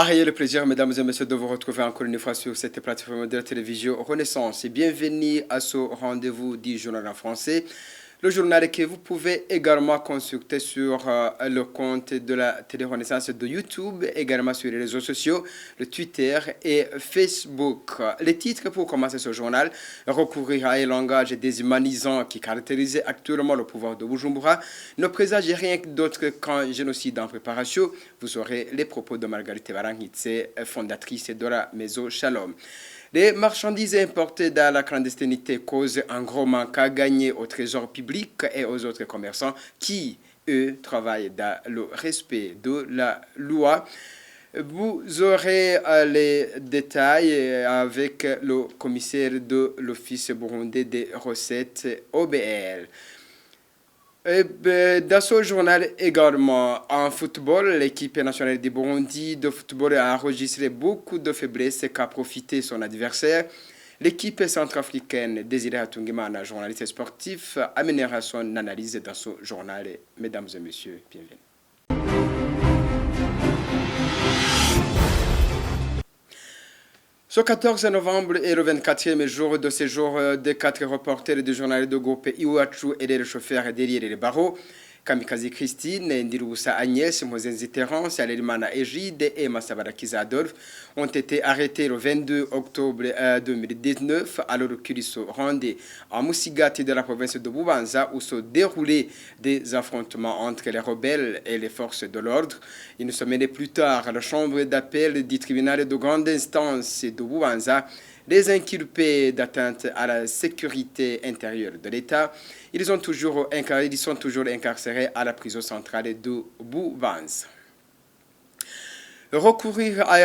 Ayez le plaisir, mesdames et messieurs, de vous retrouver encore une fois sur cette plateforme de la télévision Renaissance. Et bienvenue à ce rendez-vous du journal en français. Le journal que vous pouvez également consulter sur le compte de la télé Renaissance de YouTube, également sur les réseaux sociaux, le Twitter et Facebook. Les titres pour commencer ce journal: recourir à un langage déshumanisant qui caractérise actuellement le pouvoir de Bujumbura ne présage rien d'autre qu'un génocide en préparation. Vous aurez les propos de Margarita Barangitse, fondatrice de la Maison Shalom. Les marchandises importées dans la clandestinité causent un gros manque à gagner au trésor public et aux autres commerçants qui, eux, travaillent dans le respect de la loi. Vous aurez les détails avec le commissaire de l'Office burundais des recettes OBL. Dans ce journal également, en football, l'équipe nationale du Burundi de football a enregistré beaucoup de faiblesses qu'a profité son adversaire. L'équipe centrafricaine Désiré Hatungimana, journaliste sportif, amènera son analyse dans ce journal. Mesdames et messieurs, bienvenue. Ce 14 novembre est le 24e jour de séjour des 4 reporters du journal de groupe Iwachu et des chauffeurs derrière les barreaux. Kamikazi Christine, Ndiroussa Agnès, Mozenzi Terence, Alelimana Égide et Massabarakiza Adolphe ont été arrêtés le 22 octobre 2019 alors qu'ils se rendaient à Musigati de la province de Bubanza où se déroulaient des affrontements entre les rebelles et les forces de l'ordre. Une semaine plus tard, la chambre d'appel du tribunal de grande instance de Bubanza les inculpés d'atteinte à la sécurité intérieure de l'État. Ils sont toujours incarcérés à la prison centrale de Bubanza. Recourir à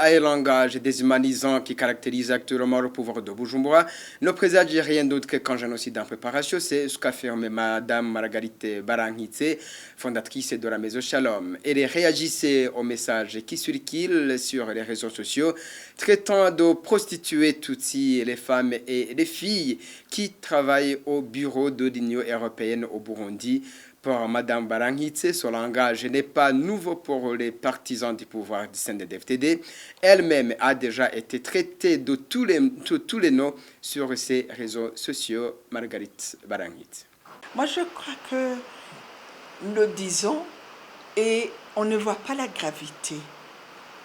un langage déshumanisant qui caractérise actuellement le pouvoir de Bujumbura ne présage rien d'autre qu'un génocide en préparation. C'est ce qu'affirme Madame Margarita Barangitse, fondatrice de la Maison Shalom. Elle réagissait aux messages qui circulent sur les réseaux sociaux, traitant de prostituées Tutsi les femmes et les filles qui travaillent au bureau de l'Union européenne au Burundi. Pour Mme Barangitse, ce langage n'est pas nouveau pour les partisans du pouvoir du CNDD-FDD. Elle-même a déjà été traitée de tous les noms sur ses réseaux sociaux. Marguerite Barangitse. Moi, je crois que nous le disons et on ne voit pas la gravité.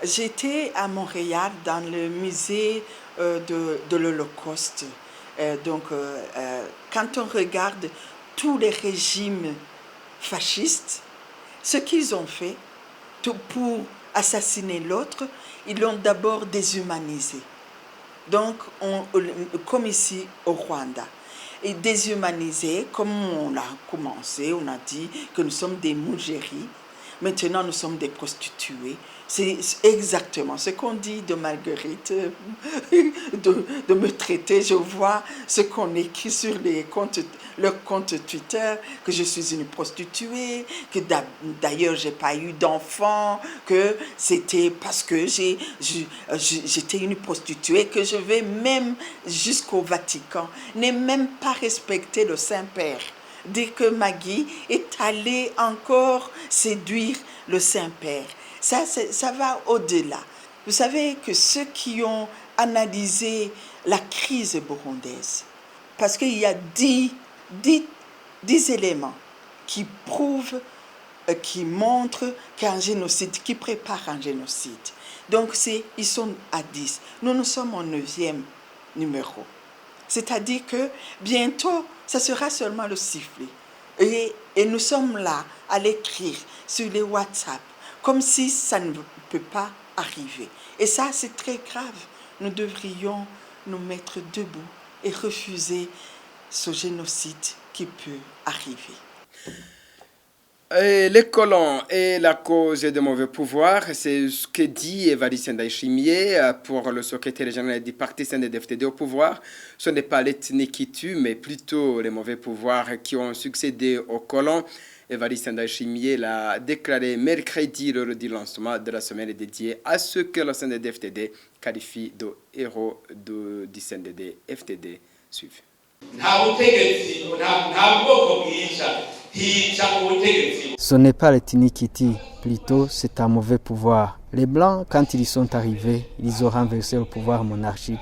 J'étais à Montréal dans le musée de l'Holocauste. Quand on regarde tous les régimes fascistes, ce qu'ils ont fait pour assassiner l'autre, ils l'ont d'abord déshumanisé. Donc, comme ici au Rwanda. Et déshumanisé, comme on a commencé, on a dit que nous sommes des mougéries. Maintenant, nous sommes des prostituées. C'est exactement ce qu'on dit de Marguerite, de me traiter. Je vois ce qu'on écrit sur leur compte Twitter, que je suis une prostituée, que d'ailleurs, je n'ai pas eu d'enfant, que c'était parce que j'étais une prostituée, que je vais même jusqu'au Vatican, n'est même pas respecter le Saint-Père. Dès que Maggie est allée encore séduire le Saint-Père. Ça va au-delà. Vous savez que ceux qui ont analysé la crise burundaise, parce qu'il y a 10 éléments qui prouvent, qui montrent qu'un génocide, qui prépare un génocide. Donc ils sont à 10. Nous sommes au 9e numéro. C'est-à-dire que bientôt, ça sera seulement le sifflet. Et nous sommes là à l'écrire sur les WhatsApp, comme si ça ne peut pas arriver. Et ça, c'est très grave. Nous devrions nous mettre debout et refuser ce génocide qui peut arriver. Les colons et la cause des mauvais pouvoirs, c'est ce que dit Évariste Ndayishimiye pour le secrétaire général du parti CNDD-FDD au pouvoir. Ce n'est pas l'ethnie qui tue, mais plutôt les mauvais pouvoirs qui ont succédé aux colons. Évariste Ndayishimiye l'a déclaré mercredi lors du lancement de la semaine dédiée à ce que le CNDD-FDD qualifie de héros du CNDD-FDD. Suivez. Ce n'est pas le Tinikiti, plutôt c'est un mauvais pouvoir. Les Blancs, quand ils sont arrivés, ils ont renversé le pouvoir monarchique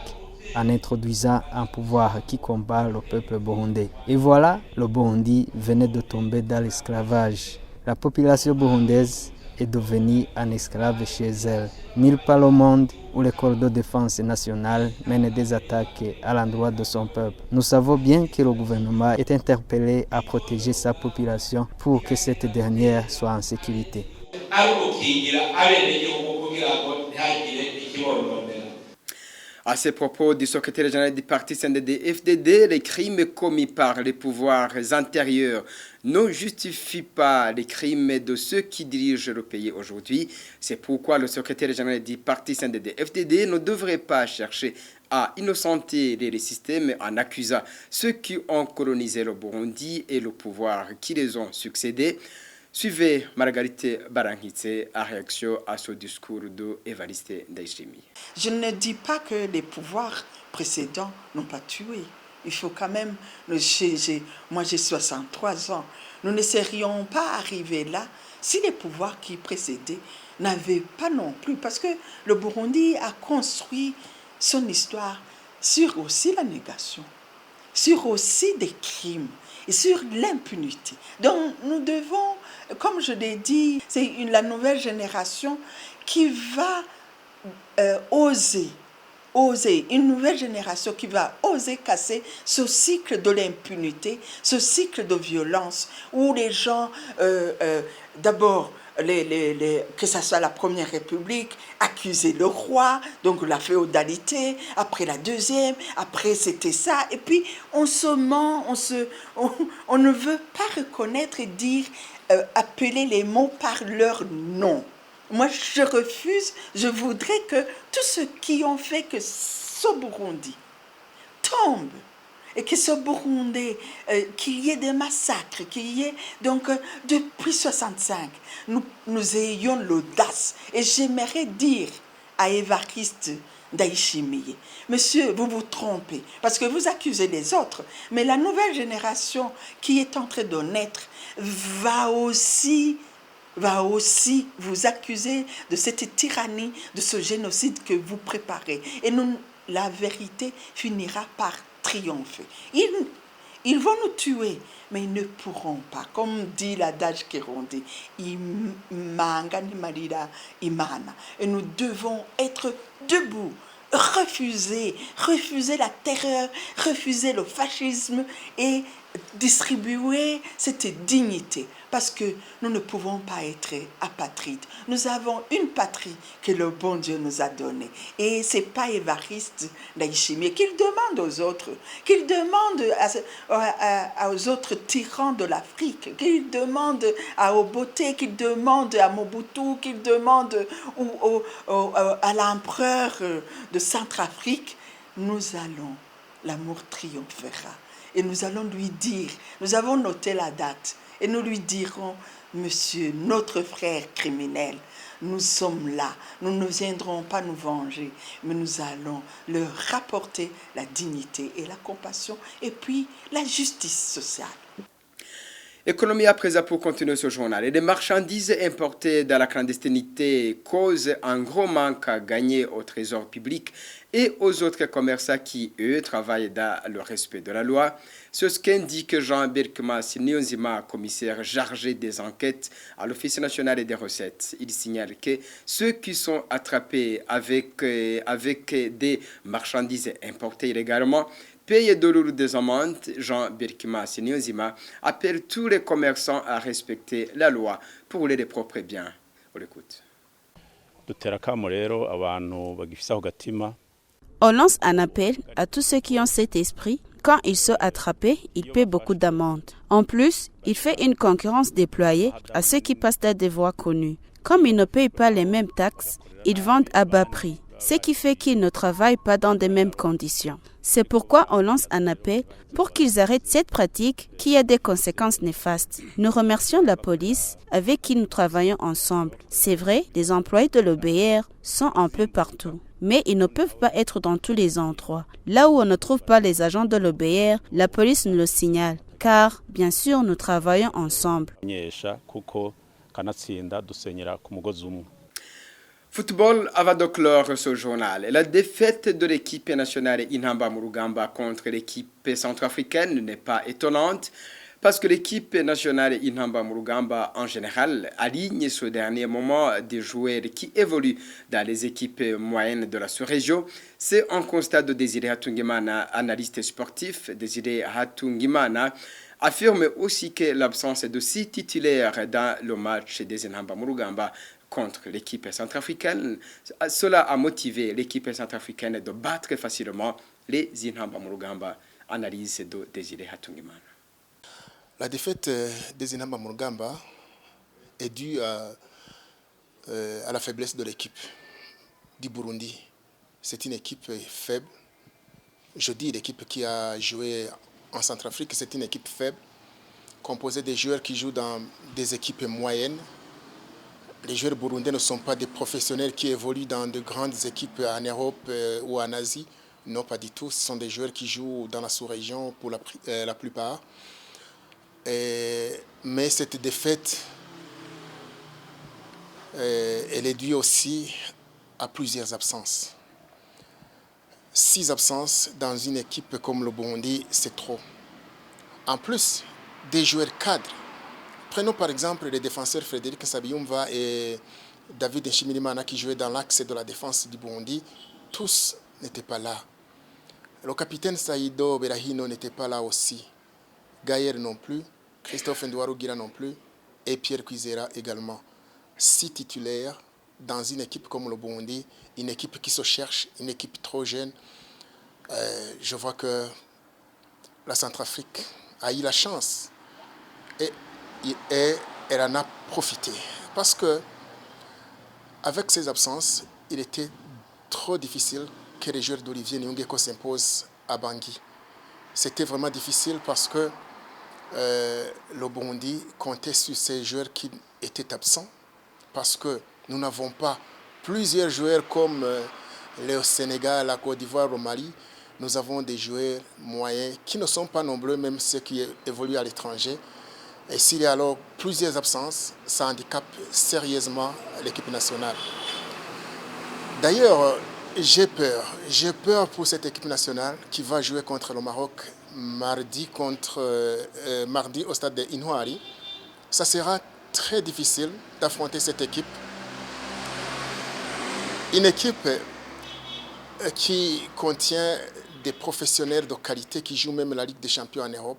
en introduisant un pouvoir qui combat le peuple burundais. Et voilà, le Burundi venait de tomber dans l'esclavage. La population burundaise est devenue un esclave chez elle. Nulle part au monde où le corps de défense nationale mène des attaques à l'endroit de son peuple. Nous savons bien que le gouvernement est interpellé à protéger sa population pour que cette dernière soit en sécurité. À ces propos du secrétaire général du parti CNDD-FDD, les crimes commis par les pouvoirs antérieurs ne justifient pas les crimes de ceux qui dirigent le pays aujourd'hui. C'est pourquoi le secrétaire général du parti CNDD-FDD ne devrait pas chercher à innocenter les systèmes en accusant ceux qui ont colonisé le Burundi et le pouvoir qui les ont succédé. Suivez Margarite Barankitse en réaction à ce discours de Evariste Ndayishimiye. Je ne dis pas que les pouvoirs précédents n'ont pas tué. Il faut quand même, moi j'ai 63 ans, nous ne serions pas arrivés là si les pouvoirs qui précédaient n'avaient pas non plus. Parce que le Burundi a construit son histoire sur aussi la négation, sur aussi des crimes et sur l'impunité. Donc nous devons, comme je l'ai dit, c'est la nouvelle génération qui va oser, une nouvelle génération qui va oser casser ce cycle de l'impunité, ce cycle de violence où les gens, d'abord, que ce soit la Première République, accuser le roi, donc la féodalité, après la deuxième, après c'était ça, et puis on se ment, on ne veut pas reconnaître et dire, appeler les mots par leur nom. Moi, je refuse, je voudrais que tous ceux qui ont fait que ce Burundi tombe, et que ce Burundi, qu'il y ait des massacres, qu'il y ait, donc, depuis 65, nous ayons l'audace. Et j'aimerais dire à Evariste Ndayishimiye, monsieur, vous vous trompez, parce que vous accusez les autres, mais la nouvelle génération qui est en train de naître va aussi vous accuser de cette tyrannie, de ce génocide que vous préparez. Et la vérité finira par triompher. Ils vont nous tuer, mais ils ne pourront pas. Comme dit l'adage Kirundi, imanga ni marira imana. Et nous devons être debout, refuser la terreur, refuser le fascisme et distribuer cette dignité. Parce que nous ne pouvons pas être apatrides. Nous avons une patrie que le bon Dieu nous a donnée. Et ce n'est pas Evariste Ndayishimiye qu'il demande aux autres, qu'il demande aux autres tyrans de l'Afrique, qu'il demande à Obote, qu'il demande à Mobutu, qu'il demande à l'empereur de Centrafrique. Nous allons, l'amour triomphera. Et nous allons lui dire, nous avons noté la date, et nous lui dirons, monsieur, notre frère criminel, nous sommes là, nous ne viendrons pas nous venger, mais nous allons leur rapporter la dignité et la compassion, et puis la justice sociale. Économie à présent pour continuer ce journal. Et les marchandises importées dans la clandestinité causent un gros manque à gagner au trésor public et aux autres commerçants qui, eux, travaillent dans le respect de la loi. C'est ce qu'indique Jean Birkmas Nyonzima, commissaire chargé des enquêtes à l'Office national des recettes. Il signale que ceux qui sont attrapés avec des marchandises importées illégalement payent de lourdes amendes. Jean Birkmas Nyonzima appelle tous les commerçants à respecter la loi pour les propres biens. On l'écoute. On lance un appel à tous ceux qui ont cet esprit. Quand ils sont attrapés, ils paient beaucoup d'amendes. En plus, il fait une concurrence déployée à ceux qui passent dans des voies connues. Comme ils ne payent pas les mêmes taxes, ils vendent à bas prix, ce qui fait qu'ils ne travaillent pas dans les mêmes conditions. C'est pourquoi on lance un appel pour qu'ils arrêtent cette pratique qui a des conséquences néfastes. Nous remercions la police avec qui nous travaillons ensemble. C'est vrai, les employés de l'OBR sont un peu partout, mais ils ne peuvent pas être dans tous les endroits. Là où on ne trouve pas les agents de l'OBR, la police nous le signale. car, bien sûr, nous travaillons ensemble. Football avant de clore ce journal. La défaite de l'équipe nationale Inhamba Murugamba contre l'équipe centrafricaine n'est pas étonnante parce que l'équipe nationale Inhamba Murugamba en général aligne ce dernier moment des joueurs qui évoluent dans les équipes moyennes de la sous-région. C'est un constat de Désiré Hatungimana, analyste sportif. Désiré Hatungimana affirme aussi que l'absence de 6 titulaires dans le match des Inhamba Murugamba contre l'équipe centrafricaine, cela a motivé l'équipe centrafricaine de battre facilement les Inhamba Murugamba. Analyse de Désiré Hatungimana. La défaite des Inhamba Murugamba est due à la faiblesse de l'équipe du Burundi. C'est une équipe faible. Je dis l'équipe qui a joué en Centrafrique, c'est une équipe faible, composée de joueurs qui jouent dans des équipes moyennes. Les joueurs burundais ne sont pas des professionnels qui évoluent dans de grandes équipes en Europe ou en Asie. Non, pas du tout. Ce sont des joueurs qui jouent dans la sous-région pour la plupart. Mais cette défaite, elle est due aussi à plusieurs absences. 6 absences dans une équipe comme le Burundi, c'est trop. En plus, des joueurs cadres. Prenons par exemple les défenseurs Frédéric Sabiyumva et David Nshimirimana qui jouaient dans l'axe de la défense du Burundi. Tous n'étaient pas là. Le capitaine Saïdo Berahino n'était pas là aussi. Gaïer non plus, Christophe Ndouarougira non plus et Pierre Cuisera également. 6 titulaires dans une équipe comme le Burundi, une équipe qui se cherche, une équipe trop jeune. Je vois que la Centrafrique a eu la chance et elle en a profité. Parce que avec ces absences, il était trop difficile que les joueurs d'Olivier Nyongeko s'imposent à Bangui. C'était vraiment difficile parce que le Burundi comptait sur ces joueurs qui étaient absents. Parce que nous n'avons pas plusieurs joueurs comme le Sénégal, la Côte d'Ivoire, le Mali. Nous avons des joueurs moyens qui ne sont pas nombreux, même ceux qui évoluent à l'étranger. Et s'il y a alors plusieurs absences, ça handicape sérieusement l'équipe nationale. D'ailleurs, j'ai peur pour cette équipe nationale qui va jouer contre le Maroc mardi au stade de Inouari. Ça sera très difficile d'affronter cette équipe. Une équipe qui contient des professionnels de qualité qui jouent même la Ligue des Champions en Europe.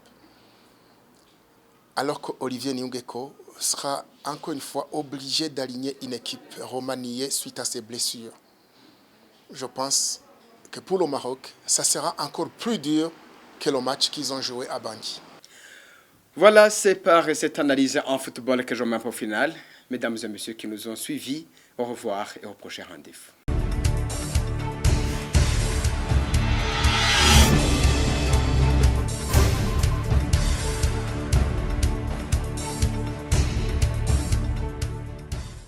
Alors qu'Olivier Nyongeko sera encore une fois obligé d'aligner une équipe remaniée suite à ses blessures. Je pense que pour le Maroc, ça sera encore plus dur que le match qu'ils ont joué à Bangui. Voilà, c'est par cette analyse en football que je mets au final. Mesdames et messieurs qui nous ont suivis, au revoir et au prochain rendez-vous.